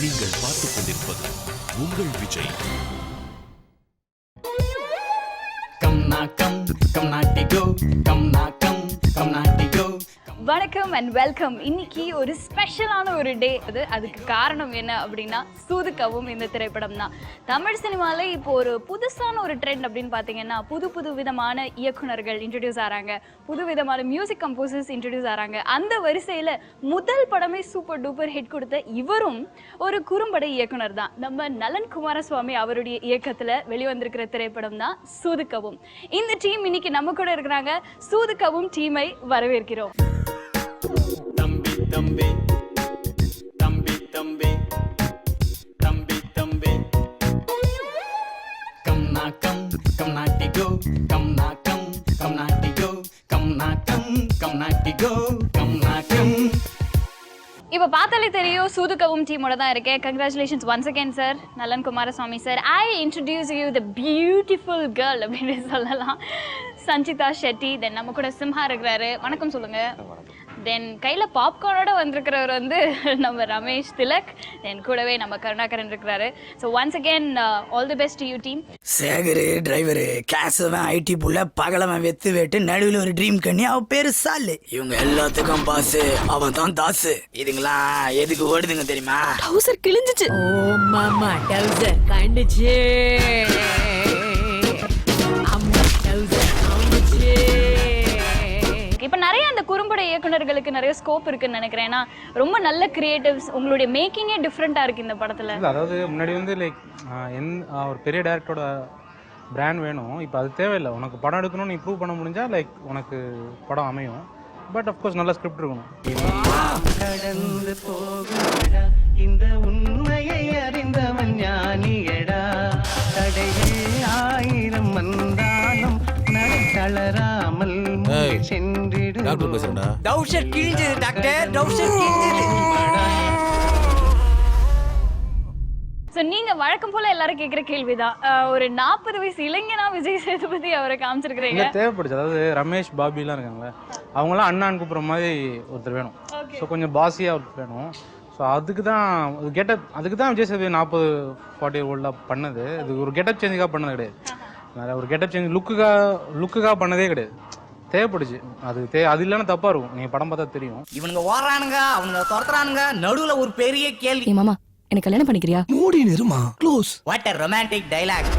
நீங்கள் பார்த்துக் கொண்டிருப்பது உங்கள் விஜய். வணக்கம் அண்ட் வெல்கம். இன்னைக்கு ஒரு ஸ்பெஷலான ஒரு டே. அதுக்கு காரணம் என்ன அப்படின்னா சூதுக்கவும் இந்த திரைப்படம் தான். தமிழ் சினிமாவில் இப்போ ஒரு புதுசான ஒரு ட்ரெண்ட் அப்படின்னு பார்த்தீங்கன்னா புது விதமான இயக்குனர்கள் இன்ட்ரடியூஸ் ஆகிறாங்க, புது விதமான மியூசிக் கம்போசர்ஸ் இன்ட்ரடியூஸ் ஆகிறாங்க. அந்த வரிசையில் முதல் படமே சூப்பர் டூப்பர் ஹிட் கொடுத்த இவரும் ஒரு குறும்பட இயக்குனர் தான். நம்ம நலன் குமாரசுவாமி அவருடைய இயக்கத்தில் வெளிவந்திருக்கிற திரைப்படம் தான் சூதுக்கவும். இந்த டீம் இன்னைக்கு நம்ம கூட இருக்கிறாங்க. சூதுக்கவும் டீமை வரவேற்கிறோம். தம்பி தம்பி தம்பி தம்பி தம்பி தம்பி கம் நா கம் கம் நாட்டி கோ கம் நா கம் கம் நாட்டி கோ கம் நா கம் கம் நாட்டி கோ கம் நா கம். இப்போ பார்த்தாலே தெரியும் சூதுக்கவும் டீமோட தான் இருக்கேன். கங்க்ராச்சுலேஷன்ஸ் ஒன்ஸ் அகேன் சார், நலன் Kumaraswamy sir. I introduce you the beautiful girl அப்படின்னு சொல்லலாம், சஞ்சிதா ஷெட்டி. தென் நம்ம கூட சிம்ஹா இருக்கிறாரு, வணக்கம் சொல்லுங்க. தென் கையில் பாப்கார்னோட வந்திருக்கிறவர் வந்து நம்ம ரமேஷ் திலக். தென் கூடவே நம்ம கருணாகரன் இருக்கிறாரு. So once again all the best to you team. Sekar driver, Kesavan IT புள்ள, பகலவன் வெத்து வேட்டு, நடுவில் ஒரு ட்ரீம் கண்ணி, அவ பேரு சாலு. இவங்க எல்லாத்துக்கும் பாசு, அவன் தான் தாசு. இதுங்களாம் எதுக்கு ஓடுதுங்க தெரியுமா? டவுசர் கிழிஞ்சிச்சு. ஓ மாமா டவுசர் கண்டுச்சு. அம்மா டவுசர் கண்டுச்சு. இப்போ நிறைய அந்த குறும்பட இயக்குனர்களுக்கு நிறைய ஸ்கோப் இருக்குன்னு நினைக்கிறேன். ஏன்னா ரொம்ப நல்ல கிரியேட்டிவ்ஸ், உங்களுடைய மேக்கிங்கே டிஃப்ரெண்ட்டாக இருக்குது இந்த படத்தில். அதாவது முன்னாடி வந்து லைக் ஒரு பெரிய டேரக்டரோட பிராண்ட் வேணும். இப்போ அது தேவையில்லை. உனக்கு படம் எடுக்கணும்னு நீ ப்ரூவ் பண்ண முடிஞ்சா லைக் உனக்கு படம் அமையும். பட் அஃப்கோர்ஸ் நல்ல ஸ்கிரிப்ட் இருக்கணும். கடந்து போகுடா இந்த உண்மையை அறிந்தவன் ஞானியடா. தடைகள் ஆயிரம் வந்தாலும் நடை தளராமல் சென்றிடு. டவுசர் கிழிஞ்சது டாக்டர், டவுசர் கிழிஞ்சது. ஸோ நீங்கள் வழக்கம் போல் எல்லாரும் கேட்குற கேள்வி தான், ஒரு 40 வயசு இளைஞனா விஜய் சேதுபதி அவரை காமிச்சிருக்கிறீங்க. தேவைப்படுச்சு. அதாவது ரமேஷ் பாபிலாம் இருக்காங்களே, அவங்களாம் அண்ணான்னு கூப்பிட்ற மாதிரி ஒருத்தர் வேணும். ஸோ கொஞ்சம் பாசியாக ஒருத்தர் வேணும். ஸோ அதுக்கு தான் கெட்டப், அதுக்கு தான் விஜய் சேதுபதி 40-40 ஓல்டாக பண்ணது. இது ஒரு கெட்டப் சேஞ்சுக்காக பண்ணது கிடையாது. ஒரு கெட்டப் சேஞ்ச் லுக்குக்காக பண்ணதே கிடையாது. தேவைப்படுச்சு. அது இல்லைன்னா தப்பாக இருக்கும். நீங்கள் படம் பார்த்தா தெரியும். இவனுங்க ஓடுறானுங்க, அவனுங்க துரத்துறானுங்க. நடுவுல ஒரு பெரிய கேள்வி. மாமா எனக்கு கல்யாணம் பண்ணிக்கிறியா? மூடி நிறுமா close. What a romantic dialogue.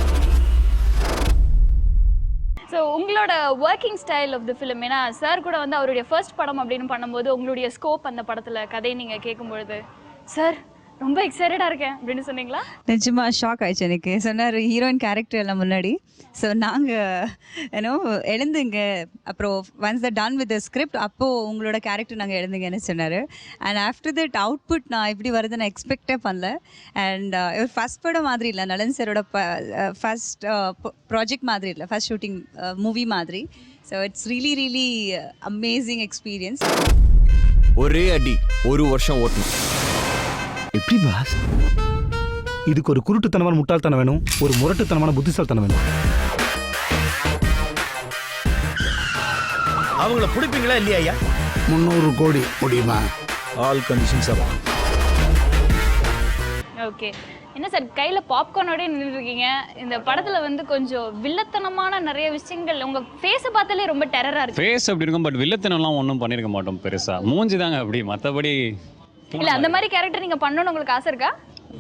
So உங்களோட working style of the film, ஏன்னா சார் கூட வந்து அவருடைய ஃபர்ஸ்ட் படம் அப்படின்னு பண்ணும்போது உங்களுடைய ஸ்கோப் அந்த படத்தில் கதையை நீங்கள் கேட்கும்பொழுது சார் ரொம்ப எக்ஸைட்டடாக இருக்கேன் அப்படின்னு சொன்னீங்களா? நிஜமா ஷாக் ஆயிடுச்சு எனக்கு. சொன்னார் ஹீரோயின் கேரக்டர் எல்லாம் முன்னாடி. ஸோ நாங்கள் ஏன்னோ எழுந்துங்க, அப்புறம் once the done with the script அப்போது உங்களோட கேரக்டர் நாங்கள் எழுதுங்கன்னு சொன்னார். அண்ட் ஆஃப்டர் தட் அவுட்புட் நான் இப்படி வருது நான் எக்ஸ்பெக்டே பண்ணல. அண்ட் ஒரு ஃபஸ்ட் படம் மாதிரி இல்லை, நலன் சாரோட ஃபஸ்ட் ப்ராஜெக்ட் மாதிரி இல்லை, ஃபஸ்ட் ஷூட்டிங் மூவி மாதிரி. So it's really amazing experience. ஒரே அடி 1 வருஷம் ஓட்டணும். எப்படி பாஸ்? இதுக்கு ஒரு குருட்டுத்தனமான முட்டாள்தனம் வேணும், ஒரு முரட்டுத்தனமான புத்திசாலித்தனம் வேணும். அவங்கள பிடிப்பீங்களா இல்லையா ஐயா? 300 கோடி முடியுமா? ஆல் கண்டிஷன்ஸ் ஆகும். ஓகே, என்ன சார் கையில் பாப்கார்னோட நின்றுருக்கீங்க? இந்த படத்தில் வந்து கொஞ்சம் வில்லத்தனமான நிறைய விஷயங்கள், உங்கள் ஃபேஸை பார்த்தாலே ரொம்ப டெரராக இருக்குது. ஃபேஸ் அப்படி இருக்கும், பட் வில்லத்தனம்லாம் ஒன்றும் பண்ணியிருக்க மாட்டோம் பெருசாக. மூஞ்சி தாங்க அப்படி, மற்றபடி இல்லை. அந்த மாதிரி கேரக்டர் நீங்கள் பண்ணணும்னு உங்களுக்கு ஆசை இருக்கா?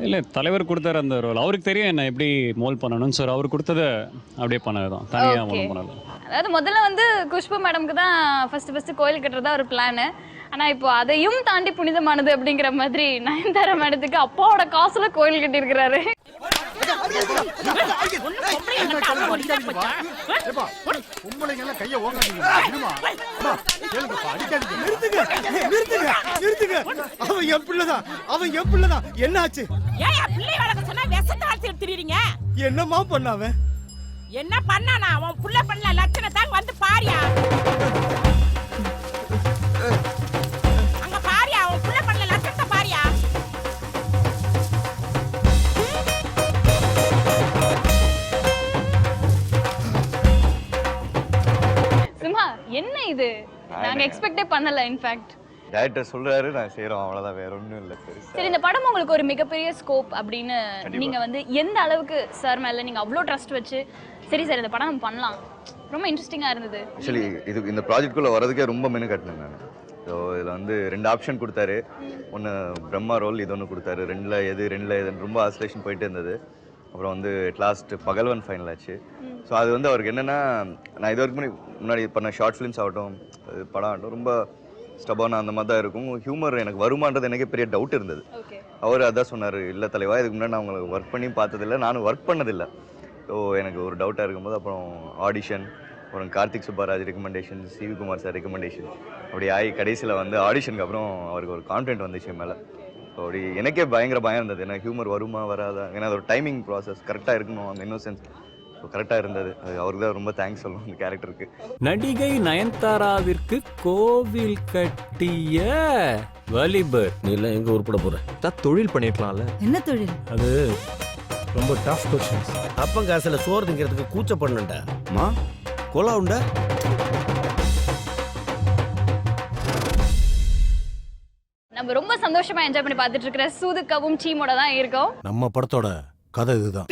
இல்லை, தலைவர் கொடுத்தாரு அந்த ரோல், அவருக்கு தெரியும் என்ன எப்படி மோல் பண்ணணும்னு. சார் அவர் கொடுத்ததை அப்படியே பண்ணது தான், தனியாக ஒன்றும் பண்ணது. அதாவது முதல்ல வந்து குஷ்பு மேடம்க்கு தான் ஃபஸ்ட்டு கோயில் கட்டுறதா ஒரு பிளானு. ஆனால் இப்போ அதையும் தாண்டி புனிதமானது அப்படிங்கிற மாதிரி நயன்தாரா மேடத்துக்கு அப்பாவோட காசுல கோயில் கட்டியிருக்கிறாரு. என்னாச்சு? என்னமா பண்ணாவ? என்ன பண்ணானா? அவன் புள்ள பண்ணல லட்சணத்தான் வந்து பாரியா. அங்க பாரியா, அவன் புள்ள பண்ணல லட்சணத்தை பாரியா. சிம்ஹா என்ன இது? நாங்க எக்ஸ்பெக்டே பண்ணல. இன்ஃபேக்ட் டைரக்டர் சொல்றாரு நான் செய்றோம் அவ்வளவுதான், வேற ஒன்றும் இல்லை. சரி, இந்த படம் உங்களுக்கு ஒரு மிகப்பெரிய ஸ்கோப் அப்படின்னு நீங்க வந்து எந்த அளவுக்கு சார் மேல நீங்க அவ்வளோ ட்ரஸ்ட் வச்சு சரி சார் இந்த படம் நம்ம பண்ணலாம், ரொம்ப இன்ட்ரெஸ்டிங்கா இருந்தது? ஆக்சுவலி இந்த ப்ராஜெக்ட்குள்ளே வரதுக்கே ரொம்ப மெனு கட்டினேன் நான். ஸோ இதில் வந்து 2 ஆப்ஷன் கொடுத்தாரு. ஒன்று பிரம்மா ரோல், இது ஒன்று கொடுத்தாரு. ரெண்டில் எதுன்னு ரொம்ப ஆசோலேஷன் போயிட்டே இருந்தது. அப்புறம் வந்து லாஸ்ட் பகல்வன் ஃபைனல் ஆச்சு. ஸோ அது வந்து அவருக்கு என்னென்னா, நான் இது வரைக்கும் முன்னாடி பண்ண ஷார்ட் ஃபிலிம்ஸ் ஆகட்டும், படம் ஆகட்டும், ரொம்ப ஸ்டபான அந்த மாதிரி தான் இருக்கும். ஹியூமர் எனக்கு வருமானது எனக்கே பெரிய டவுட் இருந்தது. அவர் அதான் சொன்னார், இல்லை தலைவா இதுக்கு முன்னாடி நான் அவங்களுக்கு ஒர்க் பண்ணி பார்த்ததில்லை, நானும் ஒர்க் பண்ணதில்லை. ஸோ எனக்கு ஒரு டவுட்டாக இருக்கும்போது அப்புறம் ஆடிஷன், அப்புறம் Karthik Subbaraj recommendation, CV Kumar sir recommendation, அப்படி ஆகி கடைசியில் வந்து ஆடிஷனுக்கு அப்புறம் அவருக்கு ஒரு கான்ஃபிடென்ட் வந்துச்சு மேலே. ஸோ அப்படி எனக்கே பயங்கர பயம் இருந்தது, ஏன்னா ஹியூமர் வருமா வராதா, ஏன்னா அது ஒரு டைமிங் ப்ராசஸ், கரெக்டாக இருக்கணும் அந்த இன்னோசென்ஸ். ஸோ கரெக்டாக இருந்தது. அது அவருக்கு தான் ரொம்ப தேங்க்ஸ் சொல்லணும் அந்த கேரக்டருக்கு. நடிகை நயன்தாராவிற்கு கோவில் கட்டிய வலிபர். நீ எல்லாம் எங்க உருப்பட போற? தொழில் பண்ணிருக்கலாம்ல. என்ன தொழில்? அது ரொம்ப டஃப் கொஸ்டின்ஸ். அப்பங்காசில சோறு திங்கிறதுக்கு கூச்சப்படணும்டா. மா கோலா உண்டா? நம்ம ரொம்ப சந்தோஷமா என்ஜாய் பண்ணி பார்த்துட்டு இருக்கிற சூதுக்கவும் டீமோட தான் இருக்கோம். நம்ம படத்தோட கதை இதுதான்.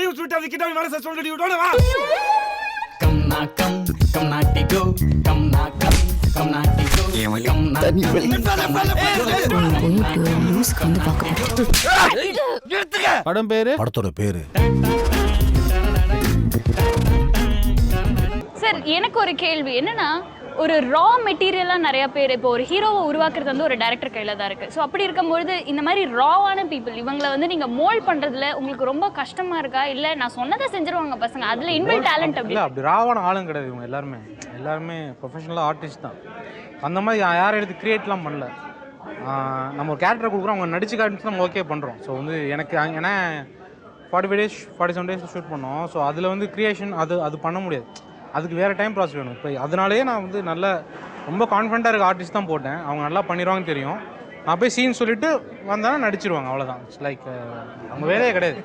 கம் நா கம் கம் நாட்டி கோ கம் நா கம் கம் நாட்டி கோ கம் நாட்டி படம் பேரு, படத்தோட பேரு. சார், எனக்கு ஒரு கேள்வி என்னன்னா, ஒரு ரா மெட்டீரியலாக நிறைய பேர் இப்போ ஒரு ஹீரோவை உருவாக்குறது வந்து ஒரு டைரக்டர் கையில் தான் இருக்குது. ஸோ அப்படி இருக்கும்பொழுது இந்த மாதிரி ராவான பீப்புள் இவங்களை வந்து நீங்கள் மோல்ட் பண்ணுறதுல உங்களுக்கு ரொம்ப கஷ்டமாக இருக்கா? இல்லை நான் சொன்னதை செஞ்சுருவாங்க பசங்க, அதில் இன்வெல் டேலண்ட் இல்லை, அப்படி ராவான ஆளும் கிடையாது. இவங்க எல்லாருமே ப்ரொஃபஷனலாக ஆர்டிஸ்ட் தான். அந்த மாதிரி யாரும் எடுத்து க்ரியேட்லாம் பண்ணல. நம்ம ஒரு கேரக்டர் கொடுக்குறோம், அவங்க நடிச்சு காட்டிச்சு நம்ம ஓகே பண்ணுறோம். ஸோ வந்து எனக்கு ஏன்னா 45 days 47 days ஷூட் பண்ணோம். ஸோ அதில் வந்து க்ரியேஷன் அது பண்ண முடியாது, அதுக்கு வேறு டைம் ப்ராசஸ் வேணும். இப்போ அதனாலேயே நான் வந்து ரொம்ப கான்ஃபிடண்ட்டாக இருக்க ஆர்டிஸ்ட் தான் போட்டேன். அவங்க நல்லா பண்ணிடுவாங்கன்னு தெரியும். நான் போய் சீன் சொல்லிட்டு வந்தாலும் நடிச்சிருவாங்க, அவ்வளோதான். இட்ஸ் லைக் அவங்க வேலையே கிடையாது,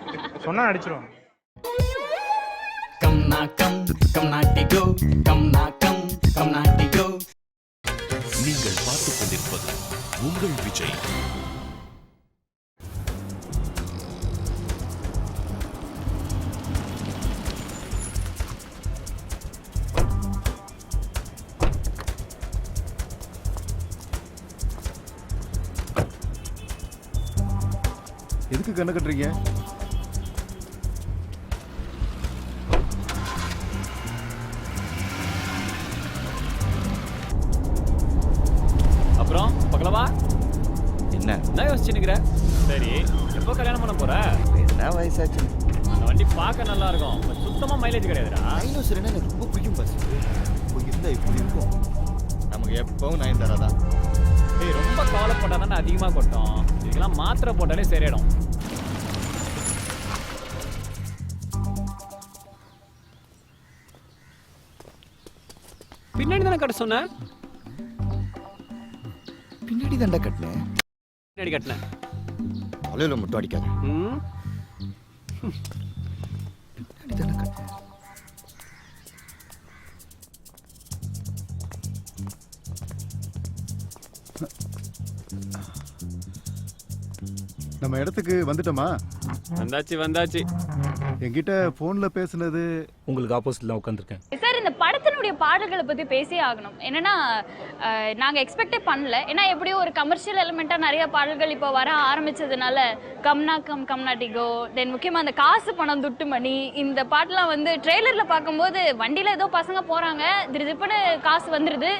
சொன்னால் நடிச்சிருவாங்க. கம் நா கம் கம் நாட்டி கோ கம் நா கம் கம் நாட்டி கோ. நீங்கள் பார்த்துக் கொண்டிருப்பது உங்கள் விஜய். எதுக்கு கண்ணு கட்டுறீங்க? அப்புறம் பக்கலவா என்ன யோசிச்சுன்னுக்கிற? சரி, எப்போ கல்யாணம் பண்ண போற? என்ன வயசாச்சு? அந்த வண்டி பார்க்க நல்லா இருக்கும், சுத்தமாக மைலேஜ் கிடையாதுடா. டைனோசர் எனக்கு ரொம்ப பிடிக்கும் பஸ். இருந்தால் இப்படி இருக்கும். நமக்கு எப்பவும் நயன்தாரா தான். ஏய், ரொம்ப கவலைப்பட்டால் தானே அதிகமாக கொட்டும். இதுக்கெல்லாம் மாத்திரை போட்டாலே சரியாயிடும். பின்னாடி தானே கட்ட சொன்ன? பின்னாடி தாண்டா கட்டினேன். பின்னாடி கட்டினேன். அலையில மட்டும் அடிக்காது. பின்னாடி தானே கட்டினேன். நம்ம இடத்துக்கு வந்துட்டோமா? வந்தாச்சு. என்கிட்ட போன்ல பேசுனது உங்களுக்கு ஆப்போசிட்ல உட்காந்துருக்கேன். சார், இந்த படத்தினுடைய பாடல்களை பற்றி பேசியே ஆகணும். என்னன்னா, நாங்கள் எக்ஸ்பெக்டே பண்ணல. ஏன்னா எப்படியோ ஒரு கமர்ஷியல் எலிமெண்ட்டாக நிறைய பாடல்கள் இப்போ வர ஆரம்பித்ததுனால கம்னா கம் கம்நாட்டி கோ, தென் முக்கியமாக அந்த காசு பணம் துட்டு மணி, இந்த பாட்டெலாம் வந்து ட்ரெய்லரில் பார்க்கும்போது வண்டியில் ஏதோ பசங்க போகிறாங்க, திருப்புன்னு காசு வந்துடுது,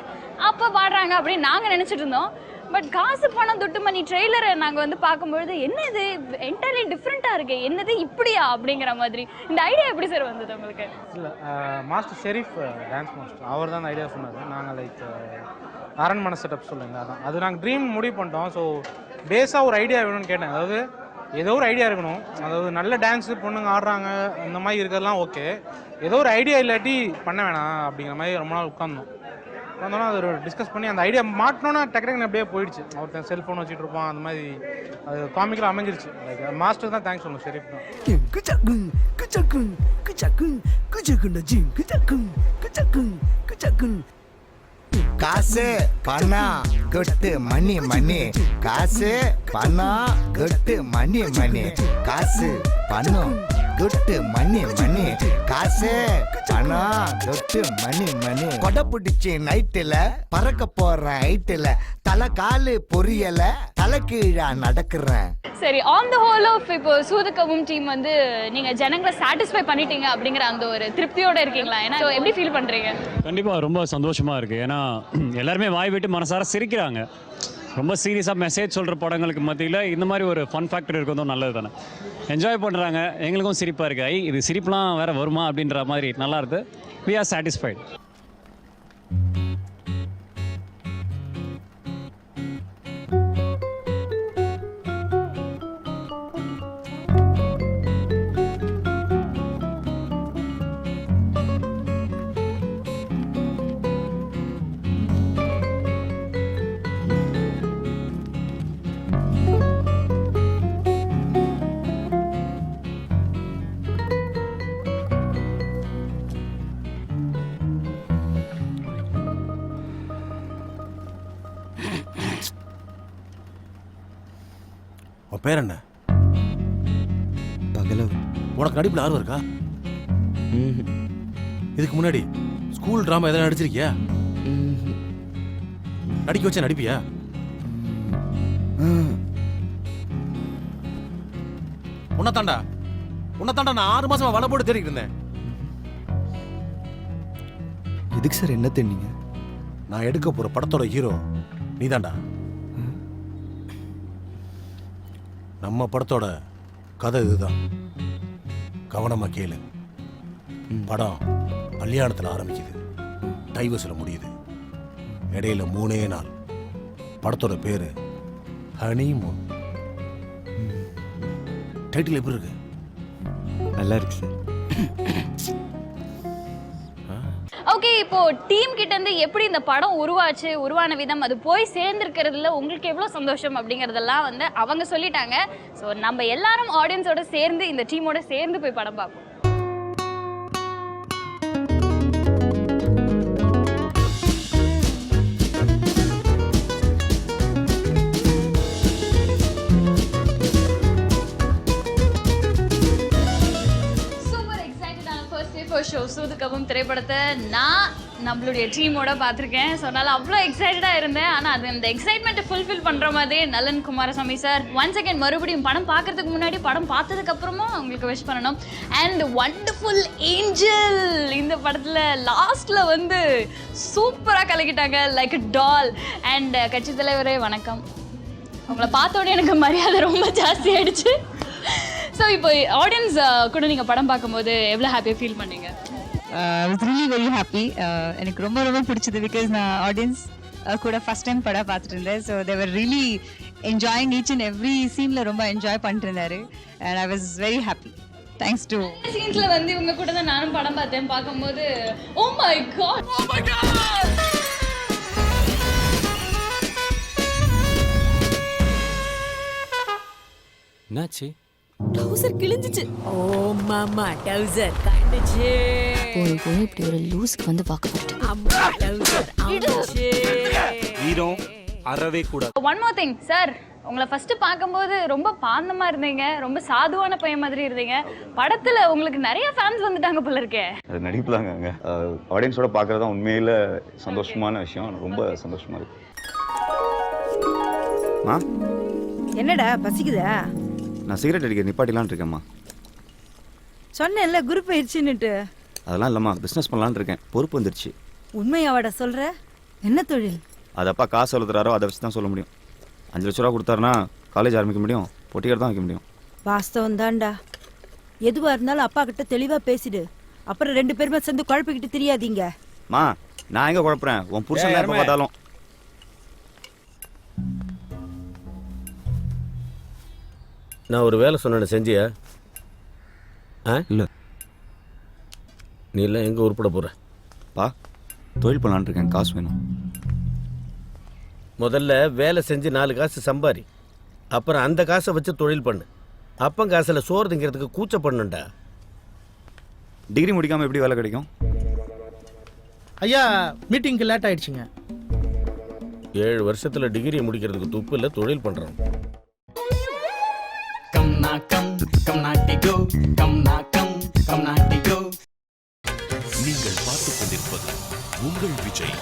அப்போ பாடுறாங்க அப்படின்னு நாங்கள் நினச்சிட்டு இருந்தோம். பட் காசு பணம் துட்டு மணி ட்ரெய்லரை நாங்கள் வந்து பார்க்கும்பொழுது என்ன இது என்டையர்லி டிஃப்ரெண்ட்டாக இருக்கு, என்னது இப்படியா அப்படிங்கிற மாதிரி. இந்த ஐடியா எப்படி சார் வந்தது உங்களுக்கு? இல்லை, மாஸ்டர் ஷெரீஃப் டான்ஸ் மாஸ்டர் அவர் தான் அந்த ஐடியா சொன்னார். நாங்கள் லைக் அரண்மனை செட்டப் சொல்லுங்க, அதான் அது நாங்கள் ட்ரீம் முடிவு பண்ணிட்டோம். ஸோ பேஸாக ஒரு ஐடியா வேணும்னு கேட்டேன். அதாவது ஏதோ ஒரு ஐடியா இருக்கணும், அதாவது நல்ல டான்ஸு பொண்ணுங்க ஆடுறாங்க அந்த மாதிரி இருக்கிறதுலாம் ஓகே, ஏதோ ஒரு ஐடியா இல்லாட்டி பண்ண வேணாம் அப்படிங்கிற மாதிரி ரொம்ப நாள் உட்காந்தோம். வந்தோன்னா அது ஒரு டிஸ்கஸ் பண்ணி அந்த ஐடியா மாட்டினோன்னா டக்குனு அப்படியே போயிடுச்சு. ஒருத்தன் செல்ஃபோன் வச்சுட்டு இருப்பான், அந்த மாதிரி அது காமிக்கலாக அமைஞ்சிருச்சு. லைக் மாஸ்டர் தான் தேங்க்ஸ் சொல்லணும், ஷெரீஃப் தான். காசு பணம் கொட்டு மணி மணி காசு பணம் கொட்டு மணி மணி காசு பணம் கொட்டு மணி மணி காசு பணம் கொட்டு மணி மணி கொடை பிடிச்சி நைட்டுல பறக்க போறேன் ஹைட்டுல தலை காலு பொரியல தலை கீழா நடக்கிறேன். சரி, ஆன் த ஹோல் ஆஃப் இப்போ சூதுகவும் டீம் வந்து நீங்க ஜனங்களை சாட்டிஸ்ஃபை பண்ணிட்டீங்க அப்படிங்கிற அந்த ஒரு திருப்தியோட இருக்கீங்களா? ஏன்னா எப்படி ஃபீல் பண்றீங்க? கண்டிப்பாக ரொம்ப சந்தோஷமாக இருக்குது. ஏன்னா எல்லாருமே வாய் விட்டு மனசார சிரிக்கிறாங்க. ரொம்ப சீரியஸாக மெசேஜ் சொல்கிற படங்களுக்கு மத்தியில் இந்த மாதிரி ஒரு ஃபன் ஃபேக்டர் இருக்கிறதும் நல்லது தானே. என்ஜாய் பண்ணுறாங்க, எங்களுக்கும் சிரிப்பாக இருக்குது. இது சிரிப்புலாம் வேறு வருமா அப்படின்ற மாதிரி நல்லா இருக்குது. We are satisfied. உன் பேர் என்ன? பகலவன். உனக்கு நடிப்பில் ஆர்வம் இருக்கா? இதுக்கு முன்னாடி ஸ்கூல் ட்ராமா எதனா நடிச்சிருக்கியா? நடிக்க வச்சா நடிப்பியா? உன்னதாண்டா நான் 6 மாசமா வலை போட்டு தேடிட்டு இருந்தேன். இதுக்கு சார் என்ன தெரியுங்க? நான் எடுக்க போற படத்தோட ஹீரோ நீதாண்டா. நம்ம படத்தோட கதை இதுதான். கவனமா கேளு. படம் கல்யாணத்தில் ஆரம்பிக்குது, டைவர்ஸில் முடியுது. இடையில 3 நாள். படத்தோட பேரு ஹனிமூன். டைட்டில் எப்படி இருக்கு? நல்லா இருக்கு சார். ஓகே, இப்போ டீம் கிட்ட இருந்து எப்படி இந்த படம் உருவான விதம், அது போய் சேர்ந்துருக்கிறதுல உங்களுக்கு எவ்வளோ சந்தோஷம் அப்படிங்கிறதெல்லாம் வந்து அவங்க சொல்லிட்டாங்க. ஸோ நம்ம எல்லாரும் ஆடியன்ஸோட சேர்ந்து இந்த டீமோட சேர்ந்து போய் படம் பார்ப்போம். சூதுகவும் திரைப்படத்தை நான் நம்மளுடைய டீமோட பார்த்துருக்கேன். ஸோ அதனால் அவ்வளோ எக்ஸைட்டடாக இருந்தேன். ஆனால் அது அந்த எக்ஸைட்மெண்ட்டை ஃபுல்ஃபில் பண்ணுற மாதிரி நலன் குமாரசாமி சார் ஒன்ஸ் அகேன் மறுபடியும் படம் பார்க்கறதுக்கு முன்னாடி படம் பார்த்ததுக்கப்புறமா உங்களுக்கு விஷ் பண்ணணும். அண்ட் வண்டர்ஃபுல் ஏஞ்சல் இந்த படத்தில் லாஸ்ட்டில் வந்து சூப்பராக கலக்கிட்டாங்க, லைக் அ டால். அண்ட் கட்சி தலைவரே வணக்கம். உங்களை பார்த்தோன்னே எனக்கு மரியாதை ரொம்ப ஜாஸ்தி ஆயிடுச்சு. ஸோ இப்போ ஆடியன்ஸ் கூட நீங்கள் படம் பார்க்கும்போது எவ்வளோ ஹாப்பியாக ஃபீல் பண்ணீங்க? Really very happy. எனக்கு ரொம்ப ரொம்ப பிடிச்சது. பிகாஸ் நான் ஆடியன்ஸ் கூட ஃபர்ஸ்ட் டைம் படம் பார்த்துட்டு இருந்தேன். So they were really enjoying each and every சீனில் ரொம்ப என்ஜாய் பண்ணிட்டு இருந்தாரு. And I was very happy. Thanks to சீன்ஸில் வந்து இவங்க கூட தான் நானும் படம் பார்த்தேன். பார்க்கும்போது oh my God, oh my God. என்னாச்சு? டவுசர் கிழிஞ்சிச்சு. ஓ மாமா, டவுசர் கண்டுச்சு. போய் இப்படி ஒரு லூஸ்க்கு வந்து பார்க்க போறேன். அம்மா, டவுசர் ஆடுச்சு. வீரம் அறவே கூடாது. ஒன் மோர் திங் சார், உங்களை ஃபர்ஸ்ட் பார்க்கும்போது ரொம்ப பாந்தமா இருந்தீங்க, ரொம்ப சாதுவான பையன் மாதிரி இருந்தீங்க. படத்துல உங்களுக்கு நிறைய ஃபேன்ஸ் வந்துட்டாங்க போல இருக்கே. அது நடிப்புலாங்க. ஆடியன்ஸோட பார்க்கறது தான் உண்மையில சந்தோஷமான விஷயம். ரொம்ப சந்தோஷமா இருக்கு. என்னடா பசிக்குதா? நான் சிகரெட் அடிக்க நிப்பாட்டிலான் இருக்கேம்மா. சொன்னேன்ல குரூப் ஆயிடுச்சுன்னுட்டு. அதெல்லாம் இல்லைம்மா, பிஸ்னஸ் பண்ணலான்னு இருக்கேன். பொறுப்பு வந்துருச்சு. உண்மையாவாட சொல்ற? என்ன தொழில்? அது அப்பா காசு எழுதுறாரோ அதை வச்சு தான் சொல்ல முடியும். 5 லட்ச ரூபா கொடுத்தாருன்னா காலேஜ் ஆரம்பிக்க முடியும், பொட்டிக்கார் தான் வைக்க முடியும். வாஸ்தவம் தான்டா. எதுவா இருந்தாலும் அப்பா கிட்ட தெளிவா பேசிடு. அப்புறம் 2 பேருமே சேர்ந்து குழப்பிக்கிட்டு தெரியாதீங்க. மா, நான் எங்க குழப்புறேன்? உன் புருஷன் எப்போ பார்த்தாலும். நான் ஒரு வேலை சொன்னேன், செஞ்சியா? இல்லை. நீ எல்லாம் எங்கே உருப்பட போகிற? பா, தொழில் பண்ணலான் இருக்கேன், காசு வேணும். முதல்ல வேலை செஞ்சு 4 காசு சம்பாரி, அப்புறம் அந்த காசை வச்சு தொழில் பண்ணு. அப்போ காசில் சோறு திங்கிறதுக்கு கூச்ச பண்ணுண்டா. டிகிரி முடிக்காமல் எப்படி வேலை கிடைக்கும்? ஐயா, மீட்டிங்க்கு லேட் ஆயிடுச்சுங்க. 7 வருஷத்துல டிகிரி முடிக்கிறதுக்கு துப்பு இல்லை, தொழில் பண்றான். கம் நா கம் கம் நாட்டி கோ கம் நா கம் கம் நாட்டி கோ. நீங்கள் பார்த்துக் கொண்டிருப்பது உங்கள் விஜய்.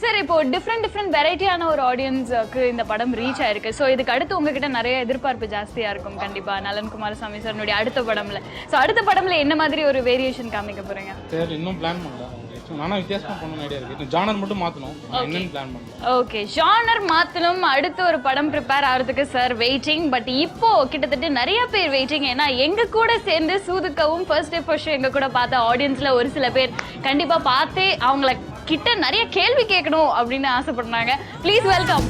சார், இப்போ டிஃப்ரெண்ட் வெரைட்டியான ஒரு ஆடியன்ஸுக்கு இந்த படம் ரீச் ஆயிருக்கு. ஸோ இதுக்கு அடுத்து உங்ககிட்ட நிறைய எதிர்பார்ப்பு ஜாஸ்தியாக இருக்கும் கண்டிப்பாக நலன் குமாரசாமி சார்னுடைய அடுத்த படம்ல. ஸோ அடுத்த படம்ல என்ன மாதிரி ஒரு வேரியேஷன் காமிக்க போறீங்க? சரி, இன்னும் பிளான் பண்ணல. நானும் வித்தியாசமாக பண்ணணும் ஐடியா இருக்கு. ஜானர் மட்டும் மாற்றணும். என்னன்னு பிளான் பண்ணலாம். ஓகே, ஜானர் மாற்றணும். அடுத்து ஒரு படம் ப்ரிப்பேர் ஆகிறதுக்கு சார் வெயிட்டிங். பட் இப்போ கிட்டத்தட்ட நிறைய பேர் வெயிட்டிங். ஏன்னா எங்க கூட சேர்ந்து சூதுக்கவும் ஃபர்ஸ்ட் டே ஃபர்ஸ்ட் ஷோ எங்க கூட பார்த்த ஆடியன்ஸ்ல ஒரு சில பேர் கண்டிப்பா பார்த்தே அவங்கள கிட்ட நிறைய கேள்வி கேட்கணும் அப்படின்னு ஆசைப்படுறாங்க. Please welcome.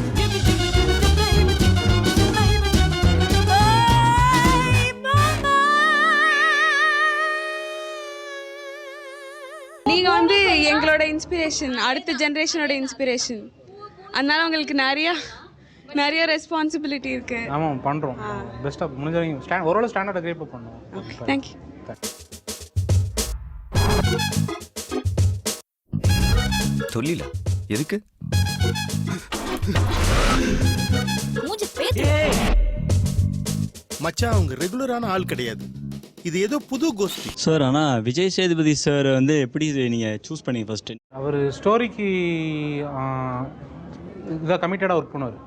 நீங்க வந்து எங்களோட இன்ஸ்பிரேஷன், அடுத்த ஜெனரேஷனோட இன்ஸ்பிரேஷன். அதனால உங்களுக்கு நிறைய ரெஸ்பான்சிபிலிட்டி இருக்கு. ஆமா, பண்றோம். பெஸ்டா முடிஞ்ச வரைக்கும் ஓரளவு ஸ்டாண்டர்ட் கிரியேட் பண்ணுவோம். Thank you. தொழில எதுக்கு? மச்சான், அவங்க ரெகுலரான ஆள் கிடையாது. இது ஏதோ புது கோஷ்டி சார். ஆனால் விஜய் சேதுபதி சார் வந்து எப்படி நீங்கள் சூஸ் பண்ணீங்க ஃபர்ஸ்ட்? அவர் ஸ்டோரிக்கு இதாக கமிட்டடாக ஒர்க் பண்ணுவார்.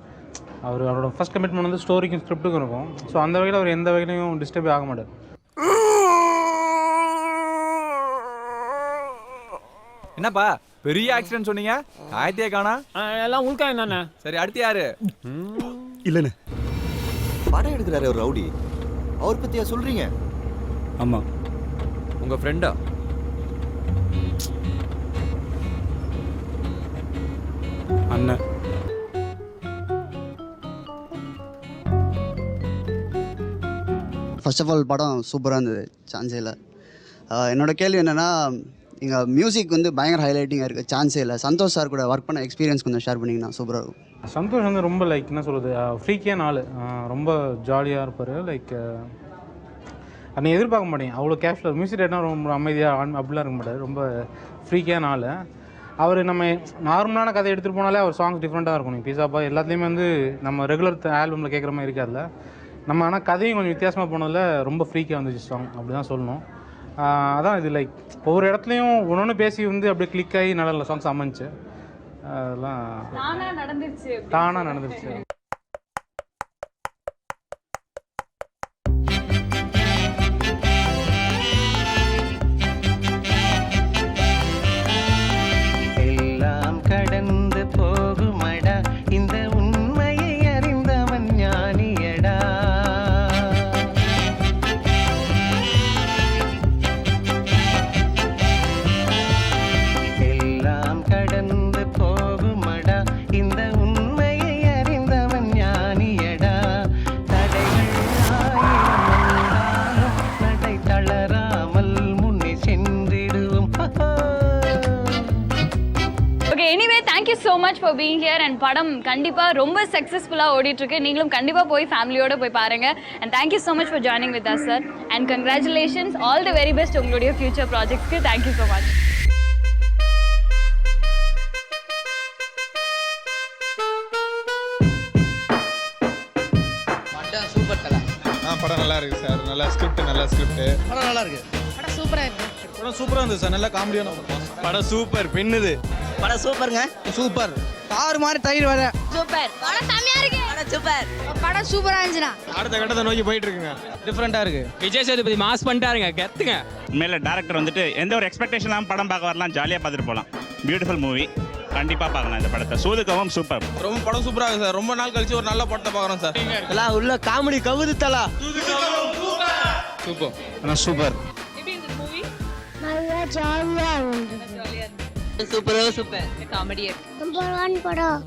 அவரோட ஃபர்ஸ்ட் கமிட்மெண்ட் வந்து ஸ்டோரிக்கும் ஸ்கிரிப்ட்டுக்கும் இருக்கும். ஸோ அந்த வகையில் அவர் எந்த வகையிலையும் டிஸ்டர்பே ஆக மாட்டார். என்னப்பா பெரிய ஆக்சிடென்ட் சொன்னீங்க, ஆயத்தே காணா? எல்லாம் உள்கா என்னண்ணே. சரி, அடுத்து யாரு? இல்லைண்ணே. படம் எடுக்கிறாரு ஒரு ரவுடி, அவர் பத்தியா சொல்றீங்க? ஆமாம். உங்க ஃப்ரெண்டா? அண்ணன். ஃபர்ஸ்ட் ஆஃப் ஆல் படம் சூப்பராக இருந்தது, சான்ஸே இல்லை. என்னோடய கேள்வி என்னென்னா, இங்கே மியூசிக் வந்து பயங்கர ஹைலைட்டிங்காக இருக்குது, சான்ஸே இல்லை. சந்தோஷ் சார் கூட ஒர்க் பண்ண எக்ஸ்பீரியன்ஸ் கொஞ்சம் ஷேர் பண்ணிங்கன்னா சூப்பராக இருக்கும். சந்தோஷ் வந்து ரொம்ப லைக் என்ன சொல்கிறது, ஃப்ரீக்கியான ஆள். ரொம்ப ஜாலியாக இருப்பார். லைக் அதை எதிர்பார்க்க மாட்டேங்க. அவ்வளோ கேஷுவலாக மியூசிக் டேட்னா ரொம்ப அமைதியாக அப்படிலாம் இருக்க மாட்டார். ரொம்ப ஃப்ரீக்கியான ஆள். அவர் நம்ம நார்மலான கதை எடுத்துகிட்டு போனாலே அவர் சாங்ஸ் டிஃப்ரெண்ட்டாக இருக்கும். நீங்கள் பீஸாப்பா எல்லாத்துலேயுமே வந்து நம்ம ரெகுலர் ஆல்பமில் கேட்குற மாதிரி இருக்காதுல்ல. நம்ம ஆனால் கதையும் கொஞ்சம் வித்தியாசமாக போனதில் ரொம்ப ஃப்ரீக்காக வந்துச்சு சாங், அப்படி தான் சொல்லணும். அதான் இது லைக் ஒவ்வொரு இடத்துலையும் ஒன்று பேசி வந்து அப்படியே கிளிக் ஆகி நல்ல சாங்ஸ் அமைஞ்சிச்சு. அதெல்லாம் தானாக நடந்துருச்சு. எல்லாம் கடந்து போகுமடா, இந்த உண்மையை அறிந்தவன் ஞானியடா. எல்லாம் கடந்து போகுமடா, இந்த உண்மையை அறிந்தவன் ஞானியடா. தடைகள் ஆயிரம் நடை தளராமல் முன்னே சென்றிடுவோம். Okay, anyway thank you so much for being here. And படம் கண்டிப்பாக ரொம்ப சக்ஸஸ்ஃபுல்லாக ஓடிட்டுருக்கு. நீங்களும் கண்டிப்பாக போய் ஃபேமிலியோடு போய் பாருங்கள். And thank you so much for joining with us sir. And congratulations, all the very best உங்களுடைய ஃபியூச்சர் ப்ராஜெக்ட்ஸ்க்கு. Thank you so much. படம் நல்லா இருக்கு சார். நல்லா ஸ்கிரிப்ட். படம் நல்லா இருக்கு. படம் சூப்பராக இருக்கு. படம் சூப்பரா இருந்தது சார். நல்லா காமெடியான படம். சூப்பர் பின்னுது. படம் சூப்பருங்க, சூப்பர். தாறு மாதிரி தயிர் வர சூப்பர். படம் செம்மையா இருக்கு. படம் சூப்பர். படம் சூப்பரா இருந்துச்சுனா அடுத்த கட்டத்தை நோக்கி போயிட்டு இருக்குங்க. டிஃபரெண்டா இருக்கு. விஜய் சேதுபதி மாஸ் பண்ணிட்டாருங்க, கெத்துங்க. மேல டேரக்டர் வந்துட்டு எந்த ஒரு எக்ஸ்பெக்டேஷன் இல்லாமல் படம் பார்க்க வரலாம், ஜாலியாக பார்த்துட்டு போகலாம். பியூட்டிஃபுல் மூவி, கண்டிப்பாக பார்க்கலாம் இந்த படத்தை. சூதுகவும் சூப்பர். ரொம்ப படம் சூப்பரா இருக்கு சார். ரொம்ப நாள் கழிச்சு ஒரு நல்ல படத்தை பார்க்குறோம் சார். எல்லாம் உள்ள காமெடி கவுது தலா. சூப்பர். ஆனால் சூப்பர். நல்லா ஜாலியா இருக்கு. சூப்பரா சூப்பர். காமெடியா இருக்கு. நம்பர் 1 படம்.